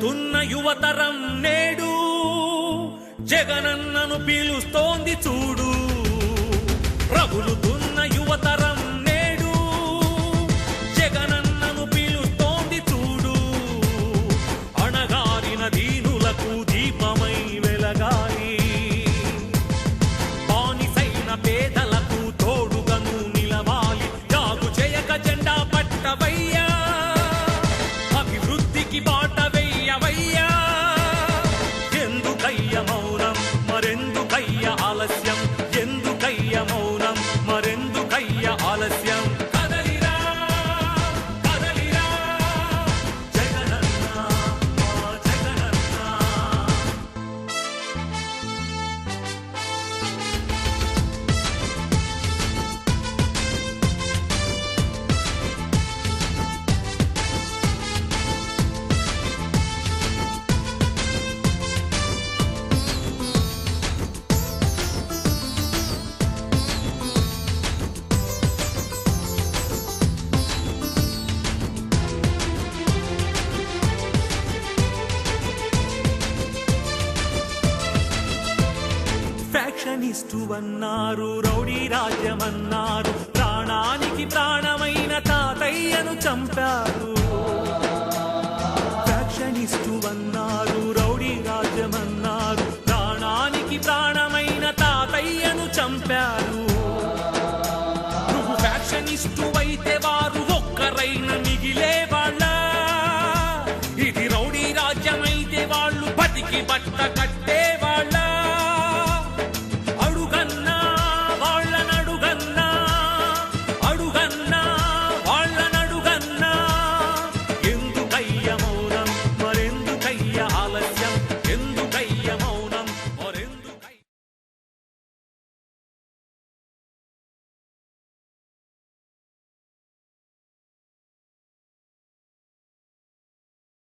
రగులుతున్న యువతరం నేడు జగనన్నను పిలుస్తోంది చూడు. రగులుతున్న యువతరం నేడు జగనన్నను పిలుస్తోంది చూడు. అణగారిన దీనులకు దీపమై వెలగాలి, బానిసైన పేదలకు తోడుగను నిలవాలి. జాగు చేయక జెండా పట్టవయ్యా, అభివృద్ధికి బాట వెయ్యవయ్యా. ఎందుకయ్య మౌనం మరెందుకయ్య ఆలస్యం, ఎందుకయ్య మౌనం మరెందుకయ్య ఆలస్యం. కదలిరా కదలిరా జగనన్న మా జగనన్న. ఫ్యాక్షనిస్టు అన్నారు, రౌడీ రాజ్యమన్నారు, ప్రాణానికి ప్రాణమైన తాతయ్యను చంపారు. ఫ్యాక్షనిస్టు అన్నారు, రౌడీ రాజ్యమన్నారు, ప్రాణానికి ప్రాణమైన తాతయ్యను చంపారు. నువ్వు ఫ్యాక్షనిస్టు అయితే వారు ఒక్కరైన మిగిలే వాళ్ళ. ఇది రౌడీ రాజ్యమైతే వాళ్ళు బతికి బట్ట కట్టి